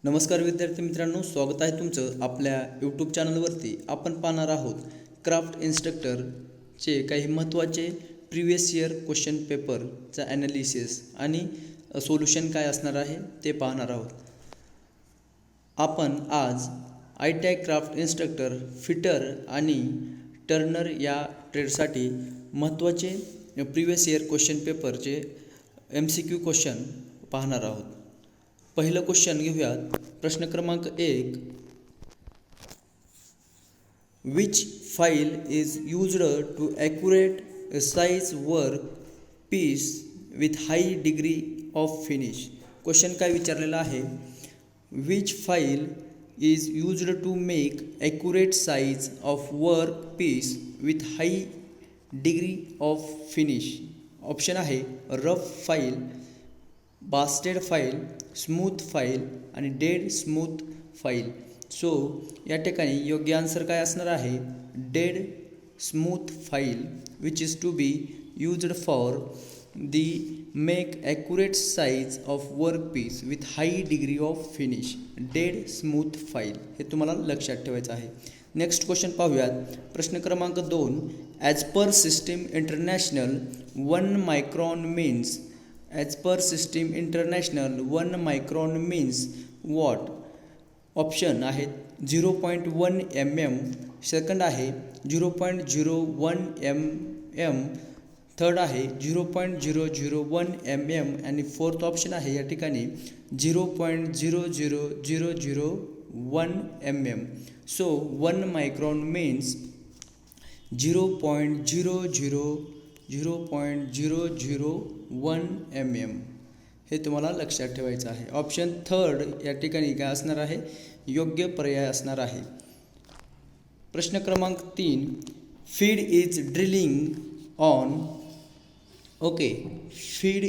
नमस्कार विद्यार्थी मित्रांनो, स्वागत आहे तुमचं आपल्या यूट्यूब चॅनलवरती. आपण पाहणार आहोत क्राफ्ट इन्स्ट्रक्टरचे काही महत्त्वाचे प्रिव्हियस इयर क्वेश्चन पेपरचा ॲनालिसिस आणि सोल्युशन काय असणार आहे ते पाहणार आहोत. आपण आज ITI क्राफ्ट इन्स्ट्रक्टर फिटर आणि टर्नर या ट्रेडसाठी महत्त्वाचे प्रिव्हियस इयर क्वेश्चन पेपरचे MCQ क्वेश्चन पाहणार आहोत. पहिलं क्वेश्चन घेऊयात. प्रश्न क्रमांक 1. Which file is used to accurate size work piece with high degree of finish. Question काय विचारलेला आहे, which file is used to make accurate size of work piece with high degree of finish. Option आहे rough file, bastard file, smooth file आणि dead smooth file. So या ठिकाणी योग्य answer काय असणार आहे, dead smooth file which is to be used for the make accurate size of work piece with high degree of finish. Dead smooth file हे तुम्हाला लक्षात ठेवायचं आहे. नेक्स्ट क्वेश्चन पाहूयात. प्रश्न क्रमांक 2. As per system international 1 micron means. As per system international 1 micron means what. Option आहेत 0.1 mm, second आहे 0.01 mm, थर्ड आहे 0.001 mm आणि फोर्थ ऑप्शन आहे या ठिकाणी 0.00001 mm. So 1 micron means 0.001 mm. हे तुम्हाला लक्षात ठेवायचं आहे. ऑप्शन थर्ड या ठिकाणी काय असणार आहे, योग्य पर्याय असणार आहे. प्रश्न क्रमांक 3. Feed is drilling on. Okay, feed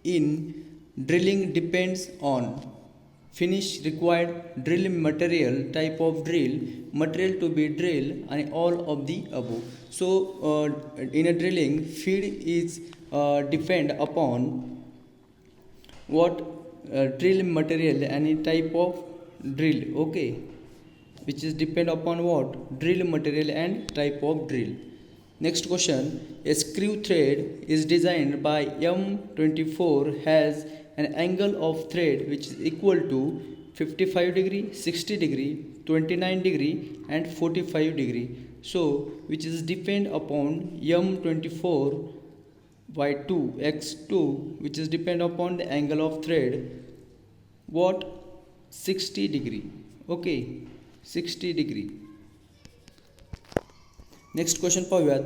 in drilling depends on finish required, drill material, type of drill, material to be drilled and all of the above. So in a drilling, feed is depend upon what drill material and type of drill. Okay, which is depend upon what drill material and type of drill. Next question. A screw thread is designed by M24 has an angle of thread which is equal to 55 degree, 60 degree, 29 degree and 45 degree. So which is depend upon M24 by 2 x2 which is depend upon the angle of thread what 60 degree. Okay, 60 degree. Next question पाहूयात.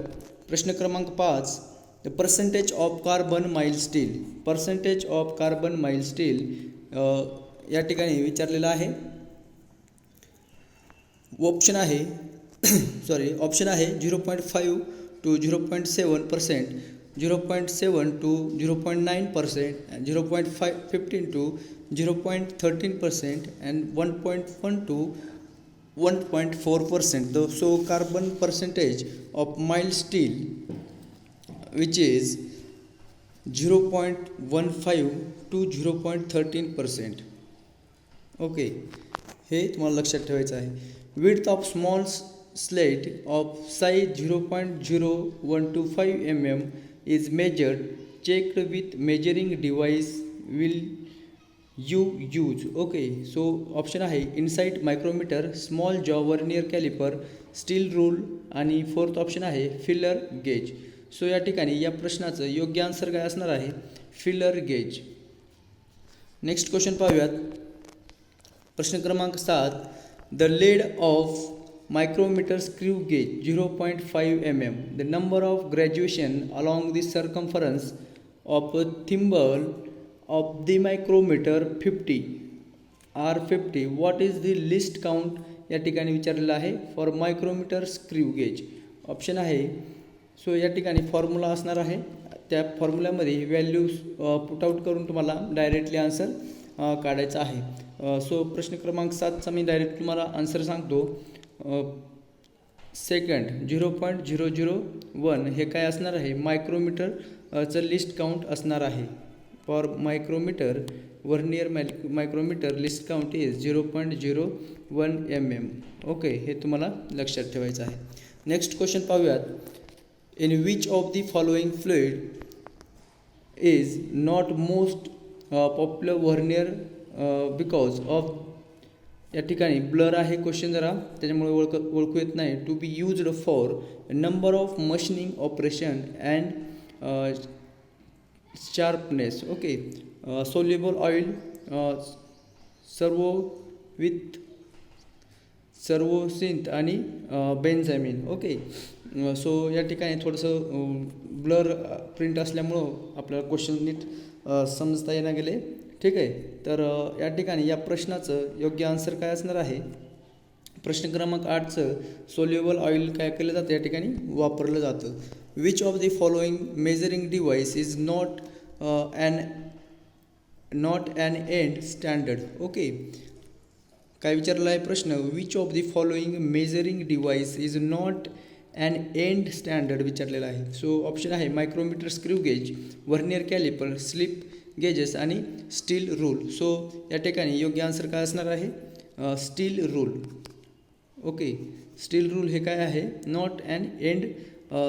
प्रश्न क्रमांक 5. The percentage of carbon माइल steel. Percentage of carbon माइल steel या ठिकाणी विचारलेला आहे. Option आहे ऑप्शन आहे 0.5 to 0.7%, 0.7 to 0.9%, 0.15 to 0.13% and 1.1 to 1.4%. So carbon percentage of mild steel which is 0.15 to 0.13%. Okay, हे तुम्हाला लक्षात ठेवायचं आहे. width of small slate of size 0.0125 mm is measured. Checked with measuring device will you use. Okay, so option आहे insight micrometre, small जॉ vernier calliper, steel rule आणि fourth option आहे filler gauge. So या ठिकाणी या प्रश्नाचं योग्य answer काय असणार आहे, फिलर गेज. नेक्स्ट क्वेश्चन पाहूयात. प्रश्न क्रमांक 7. The lead of micrometer screw gauge 0.5 mm. The number of graduation along the circumference of thimble of the micrometer 50 R50. what is the least count या ठिकाणी विचारलेलं आहे for micrometer screw gauge. Option आहे so या ठिकाणी formula असणार आहे, त्या फॉर्म्युल्यामध्ये व्हॅल्यूज पुट आउट करून तुम्हाला डायरेक्टली आन्सर काढायचा आहे. सो प्रश्न क्रमांक 7चा मी डायरेक्ट तुम्हाला आन्सर सांगतो. सेकंड 0.001 हे काय असणार आहे, मायक्रोमीटरचं लिस्ट काउंट असणार आहे. For micrometer vernier micrometer least count is 0.01 mm. Okay, हे तुम्हाला लक्षात ठेवायचं आहे. नेक्स्ट क्वेश्चन पाहूयात. In which of the following fluid is not most popular vernier because of, या ठिकाणी ब्लर आहे क्वेश्चन जरा, त्याच्यामुळे ओळखू येत नाही. To be used for number of machining operation and sharpness. Okay, soluble oil सर्वोसिंथ आणि बेन्झामिन. ओके, सो या ठिकाणी थोडंसं ब्लर प्रिंट असल्यामुळं आपल्याला क्वेश्चन नीट समजता येणं गेले. ठीक आहे, तर या ठिकाणी या प्रश्नाचं योग्य आन्सर काय असणार आहे? प्रश्न क्रमांक 8चं सोल्युबल ऑइल काय केलं जातं, या ठिकाणी वापरलं जातं. Which of the following measuring device is not an end standard. Okay, काय विचारला आहे प्रश्न? Which of the following measuring device is not an end standard विचारलेलं आहे. सो ऑप्शन आहे micrometer, screw gauge, vernier caliper, slip gauges आणि steel rule. So या ठिकाणी योग्य आन्सर काय असणार आहे? Steel rule. Okay, steel rule हे काय आहे? Not an end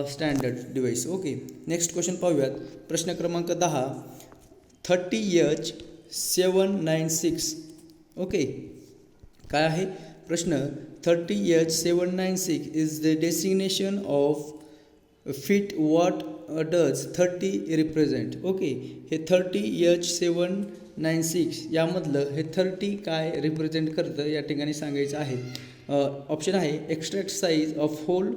standard device. Okay, next question पाहूयात. प्रश्न क्रमांक 10. 30H796. ओके, काय आहे प्रश्न? 30H796 is the designation of fit. What does 30 represent? Okay, हे 30H796 यामधलं हे 30 काय रिप्रेझेंट करतं या ठिकाणी सांगायचं आहे. ऑप्शन आहे exact size of hole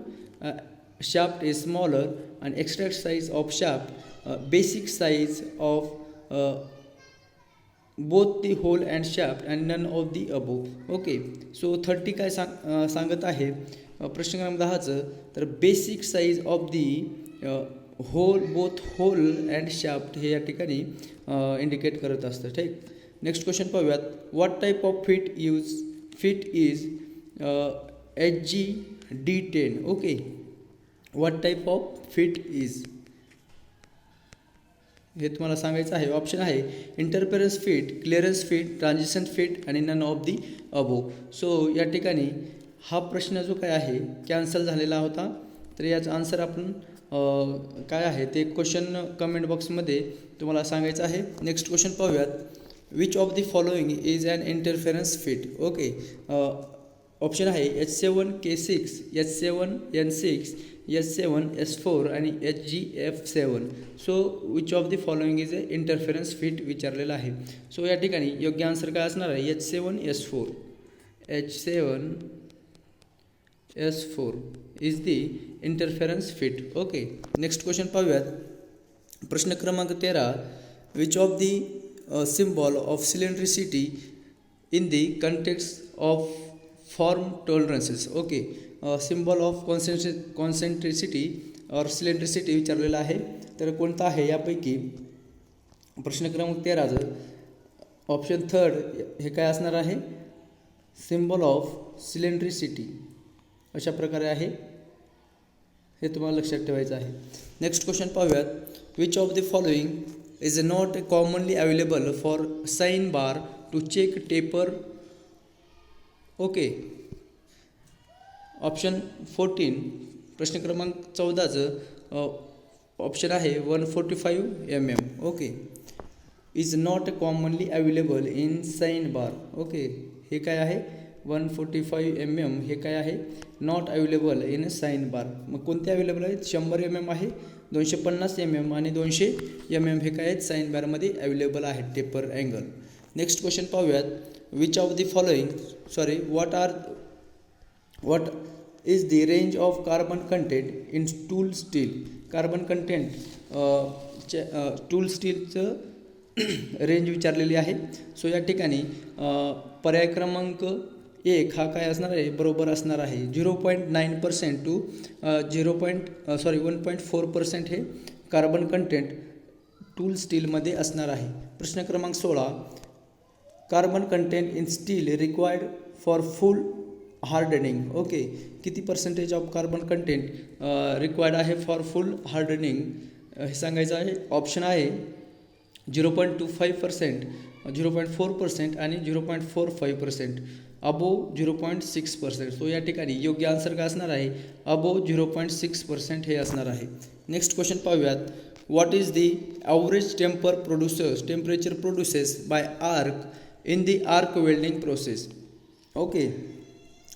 shaft is smaller आणि exact size of shaft basic size of both the hole and shaft and none of the above. Okay, so 30 काय सांगत आहे प्रश्न क्रमांक 10चं? तर basic size of the both hole and shaft हे या ठिकाणी इंडिकेट करत असतं. ठीक, नेक्स्ट क्वेश्चन पाहूयात. What type of fit is HGD10. Okay, what type of fit is हे तुम्हाला सांगायचं आहे. ऑप्शन आहे interference fit, clearance fit, transition fit आणि none of the above. So या ठिकाणी हा प्रश्न जो काय आहे कॅन्सल झालेला होता. तर याचा आन्सर आपण काय आहे ते क्वेश्चन कमेंट बॉक्समध्ये तुम्हाला सांगायचं आहे. नेक्स्ट क्वेश्चन पाहूयात. Which of the following is an interference fit? Okay, option आहे H7K6, H7N6, H7S4 आणि HGF7. So which of the following is a interference fit विचारलेलं आहे. सो या ठिकाणी योग्य आन्सर काय असणार आहे? H7S4. H7S4 is the interference fit. Okay, next question पाहूयात. प्रश्न क्रमांक 13. Which of the symbol of cylindricity in the context of form tolerances. Okay, symbol of concentricity और सिलेंड्रिसिटी विचारलेला आहे. तर कोणता आहे यापैकी? प्रश्न क्रमांक 13चं ऑप्शन 3 हे काय असणार आहे? सिम्बॉल ऑफ सिलेंड्रिसिटी अशा प्रकारे आहे, हे तुम्हाला लक्षात ठेवायचं आहे. नेक्स्ट क्वेश्चन पाहूयात. Which of the following is not commonly available for sine bar to check taper? Okay, option 14 प्रश्न क्रमांक 14चं ऑप्शन आहे 145 mm. Okay, is not commonly available in sine bar. Okay, हे काय आहे? 145 mm हे काय आहे? Not available in sine bar. मग कोणते अवेलेबल आहेत? 100 mm आहे, 250 mm आणि 200 mm हे काय आहेत? साइन बारमध्ये अवेलेबल आहेत टेपर अँगल. नेक्स्ट क्वेश्चन पाहूयात. Which of the following what is the range of carbon content in tool steel? Carbon content tool स्टीलचं रेंज विचारलेली आहे. सो या ठिकाणी पर्याय क्रमांक 1 हा काय असणार आहे? बरोबर असणार आहे. 0.9% टू 1.4% हे कार्बन कंटेंट टूल स्टीलमध्ये असणार आहे. प्रश्न क्रमांक 16. Carbon content in steel required for full hardening. Okay, किती percentage of carbon content required आहे फॉर फुल हार्डनिंग हे सांगायचं आहे. ऑप्शन आहे 0.25%, 0.4% आणि 0.45%, अबोव 0.6%. सो या ठिकाणी योग्य आन्सर काय असणार आहे, अबोव 0.6% हे असणार आहे. नेक्स्ट क्वेश्चन पाहूयात. What is the average temperature produces by arc in the arc welding process. Okay,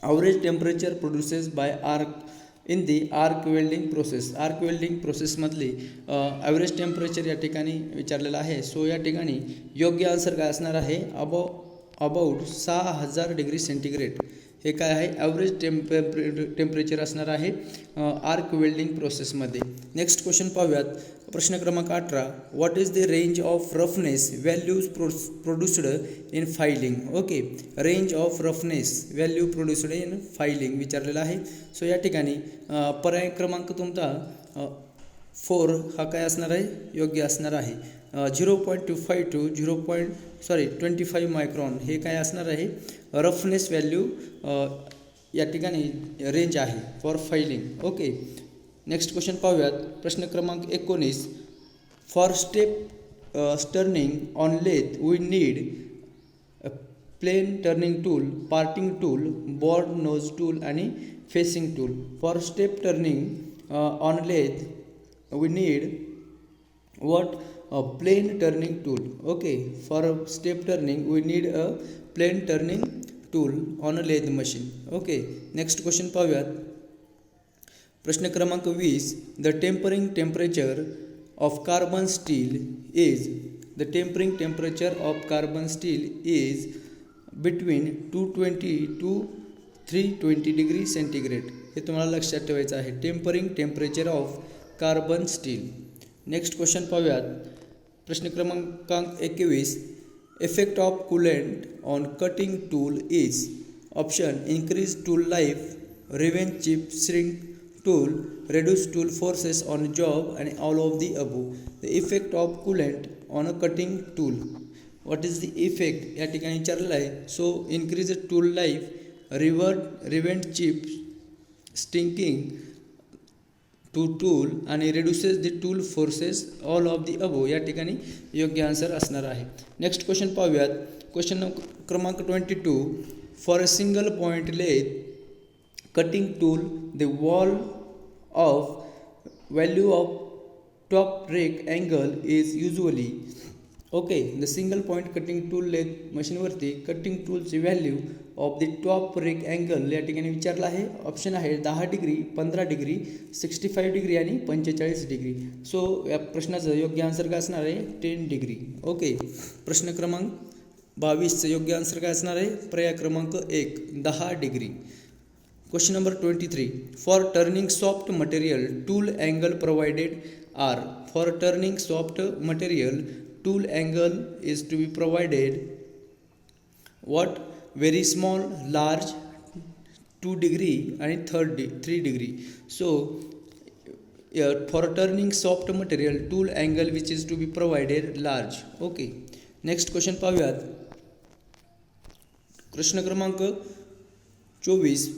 average temperature produces by arc in the arc welding process. Arc welding प्रोसेसमधली ॲव्हरेज टेम्परेचर या ठिकाणी विचारलेलं आहे. So या ठिकाणी योग्य answer काय असणार आहे, अबाउट 6000 डिग्री सेंटीग्रेड हे काय आहे, ॲव्हरेज टेम्परेचर असणार आहे आर्क वेल्डिंग प्रोसेसमध्ये. नेक्स्ट क्वेश्चन पाहूयात. प्रश्न क्रमांक 18. What is the range of roughness values produced in filing. Okay, range of roughness value produced in filing विचारलेला आहे. सो या ठिकाणी पर्याय क्रमांक तुमचा 4 हा काय असणार आहे, योग्य असणार आहे. 0.25 टू 25 मायक्रॉन हे काय असणार आहे, रफनेस व्हॅल्यू या ठिकाणी रेंज आहे for filing. Okay, next question पाहूयात. प्रश्न क्रमांक 19. For turning on lathe we need plain turning tool, parting tool, broad nose tool आणि facing tool. For step turning on lathe we need what, a plane turning tool. Okay, for a step turning we need a plane turning tool on a lathe machine. Okay, next question पाहूयात. प्रश्न क्रमांक 20. The tempering temperature of carbon steel is between 220 to 320 degree centigrade. हे तुम्हाला लक्षात ठेवायचं आहे, tempering temperature of carbon steel. Next question पाहूयात. प्रश्न क्रमांक 21. Effect of coolant on cutting tool is. Option: increase tool life, revenge chip, shrink tool, reduce tool forces on job, and all of the above. The effect of coolant on a cutting tool. What is the effect या ठिकाणी विचारलेलं आहे. So increase tool life, prevent chip sticking to tool आणि reduces the tool forces, all of the above या ठिकाणी योग्य answer असणार आहे. नेक्स्ट क्वेश्चन पाहूयात. क्वेश्चन क्रमांक 22. For a single point lathe cutting tool, the value of top rake angle is usually. Okay, the single point cutting tool lathe मशीनवरती cutting टूलची value of the top rake angle या ठिकाणी विचारला आहे. Option आहे 10 degree, 15 degree, 65 degree आणि 45 degree. So या प्रश्नाचं योग्य आन्सर काय असणार आहे, 10 डिग्री. ओके, प्रश्न क्रमांक 22चं योग्य आन्सर काय असणार आहे, पर्याय क्रमांक 1, 10 degree. Question number 23. For turning soft material, tool angle provided are. For turning soft material, tool angle is to be provided what? Very small, large, 2 degree and 3 degree. So for turning soft material, tool angle which is to be provided large. Okay, next question पाहूयात. प्रश्न क्रमांक 24.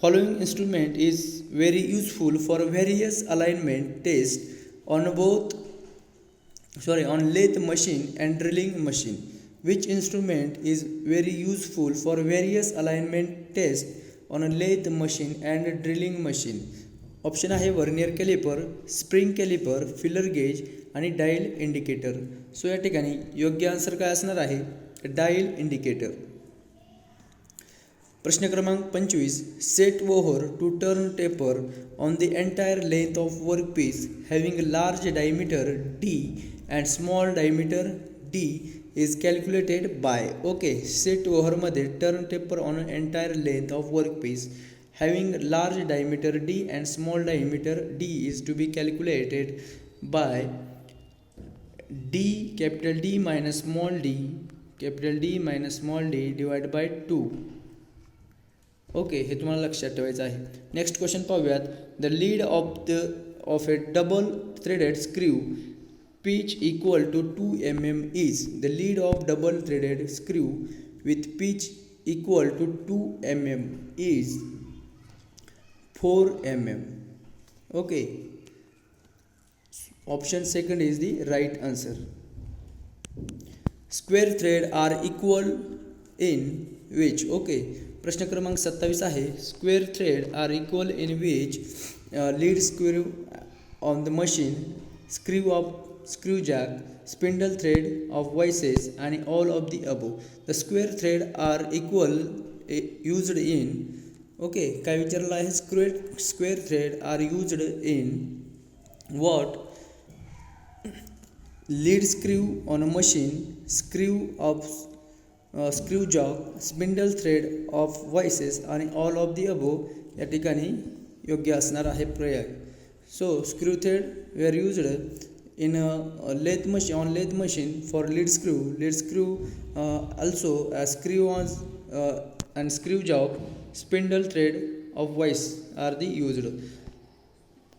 Following instrument is very useful for various alignment tests on lathe machine and drilling machine. Which instrument is very useful for various alignment tests on a lathe machine and drilling machine? Option आहे vernier caliper, spring caliper, feeler gauge आणि dial indicator. So या ठिकाणी योग्य answer काय असणार आहे, dial indicator. प्रश्न क्रमांक 25. Set over to turn taper on the entire length of workpiece having large diameter D and small diameter D is calculated by. Okay, set ओव्हरमध्ये turn taper on entire length of workpiece having large diameter D and small diameter D is to be calculated by capital D minus small d divided by 2. Okay, हे तुम्हाला लक्षात ठेवायचं आहे. Next question पाहूयात. The lead of A double threaded screw pitch equal to 2 mm is. The lead of double threaded screw with pitch equal to 2 mm is 4 mm. Okay, option second is the right answer. Square thread are equal in which. Okay, प्रश्न क्रमांक 27 आहे. Square thread are equal in which lead screw on the machine, screw of screw jack, spindle thread of vices आणि all of the above. The square thread are equal used in. Okay, काय विचारलं आहे? Square thread are used in what? Lead screw on a machine, screw of screw jack, spindle thread of vices आणि all of the अबो. या ठिकाणी योग्य असणार आहे पर्याय. So screw thread where used in a lathe machine, on lathe machine for lead screw, also a screw on and screw job, spindle thread of vice are the used.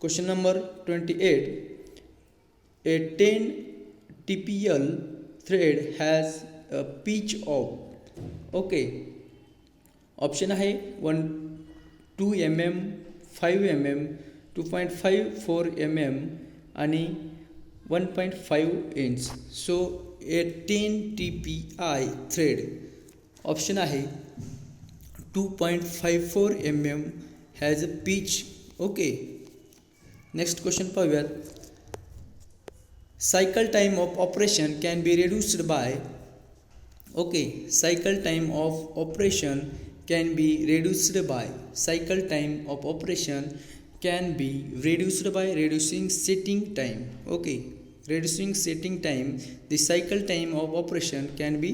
Question number 28. A 10 TPL thread has a pitch of. Okay, option आहे 2 mm, 5 mm, 2.54 mm आणि 1.5 inch. So a 10 TPI thread option आहे 2.54 mm has a pitch. Okay, next question पाहूयात. Cycle time of operation can be reduced by. Okay, cycle time of operation can be reduced by. Cycle time of operation can be reduced by reducing setting time. Okay, reducing setting time, the cycle time of operation can be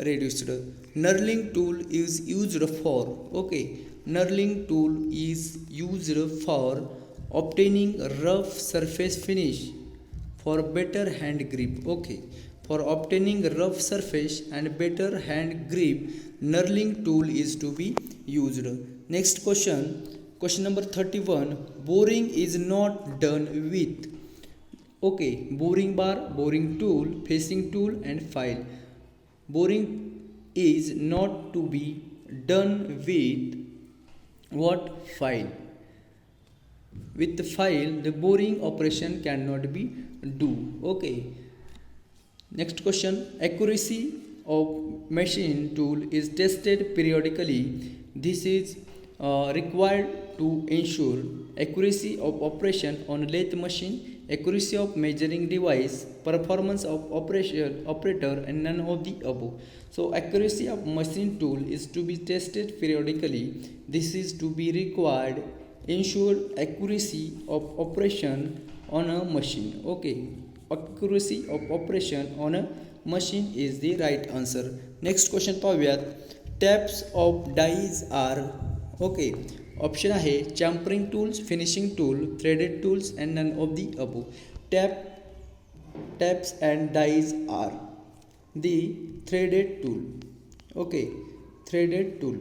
reduced. Knurling tool is used for. Okay, knurling tool is used for obtaining rough surface finish for better hand grip. Okay, for obtaining rough surface and better hand grip, knurling tool is to be used. Next question, question number 31. Boring is not done with. Okay, boring bar, boring tool, facing tool and file. Boring is not to be done with what? File. With the file, the boring operation cannot be do. Okay, next question. Accuracy of machine tool is tested periodically. This is required to ensure accuracy of operation on lathe machine, accuracy of measuring device, performance of operator and none of the above. So accuracy of machine tool is to be tested periodically. This is to be required ensure accuracy of operation on a machine. Okay, accuracy of operation on a machine is the right answer. Next question पाहूयात. Types of dies are. Okay, option आहे chamfering tools, finishing tool, threaded tools and none of the above. Taps and dies are the threaded tool. Okay, threaded tool.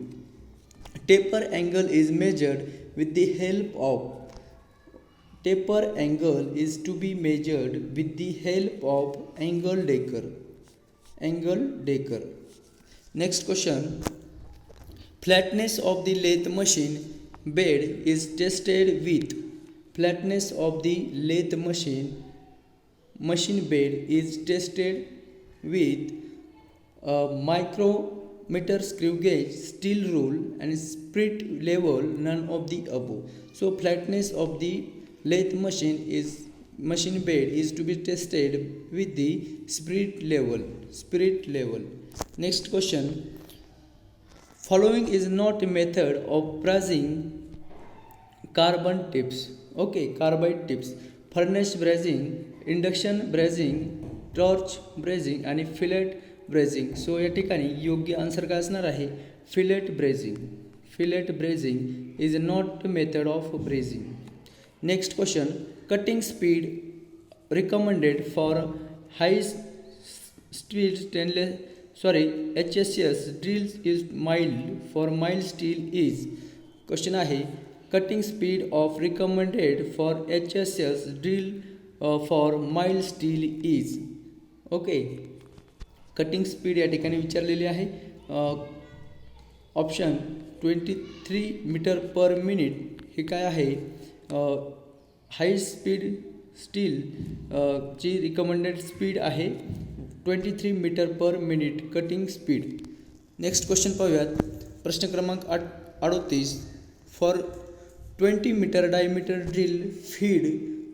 Taper angle is measured with the help of. Taper angle is to be measured with the help of angle decker. Angle decker. Next question. Flatness of the lathe machine bed is tested with. Flatness of the lathe machine bed is tested with a micrometer, screw gauge, steel rule and spirit level, none of the above. So flatness of the lathe machine bed is to be tested with the spirit level. Next question. Following is not a method of brazing carbon tips. Okay, carbide tips. Furnace brazing, induction brazing, torch brazing आणि fillet brazing. So या ठिकाणी योग्य answer काय असणार आहे? Fillet brazing. Fillet brazing is not a method of brazing. Next question. Cutting speed recommended for high speed HSS drills is mild. For mild steel is. Question आहे cutting speed of recommended for HSS drill for mild steel is. Okay, cutting speed या ठिकाणी विचारलेली आहे. Option 23 metre per minute हे काय आहे? High speed steel ची recommended speed आहे 23 metre per minute cutting speed. Next question पाहूयात. प्रश्न क्रमांक 38. For 20 metre diameter drill feed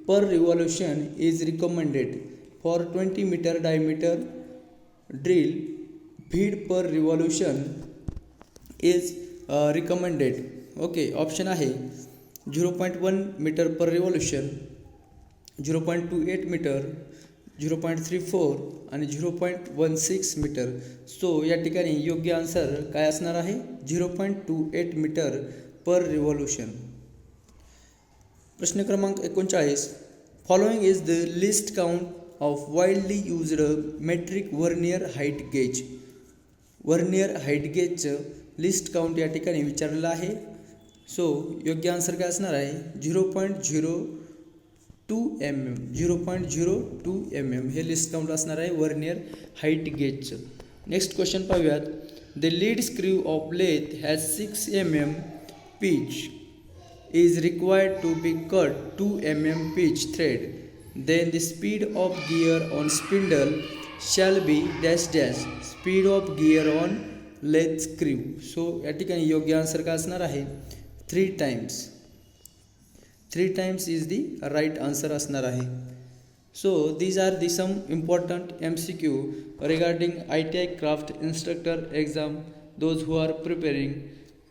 per revolution is recommended. For 20 metre diameter drill feed per revolution is recommended. Okay, option आहे 0.1 metre पर revolution, 0.28 metre, 0.34 आणि 0.16 metre. So या ठिकाणी योग्य answer काय असणार आहे? 0.28 मीटर पर रिव्हॉल्युशन. प्रश्न क्रमांक 39. Following is the least count of widely used metric vernier height gauge. Vernier height गेजचं लिस्ट काउंट या ठिकाणी विचारलेलं आहे. सो योग्य आन्सर काय असणार आहे? 0.02 mm. 0.02 mm हे लिस्ट काउंट असणार आहे व्हर्नियर हाईट गेजचं. नेक्स्ट क्वेश्चन पाहूयात. The lead screw of lathe has 6 mm pitch is required to be cut 2 mm pitch thread. Then the speed of gear on spindle shall be dash dash speed of gear on lathe screw. So या ठिकाणी योग्य answer काय असणार आहे? 3 times. 3 times is the right answer असणार आहे. So these are the some important MCQ regarding ITI craft instructor exam those who are preparing.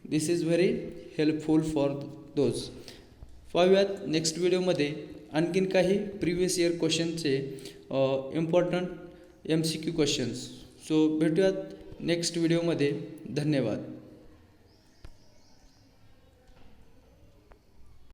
This is very helpful for those. पाहूयात next व्हिडिओमध्ये आणखीन काही प्रिव्हियस इयर क्वेश्चनचे important MCQ questions. So भेटूयात next व्हिडिओमध्ये. धन्यवाद.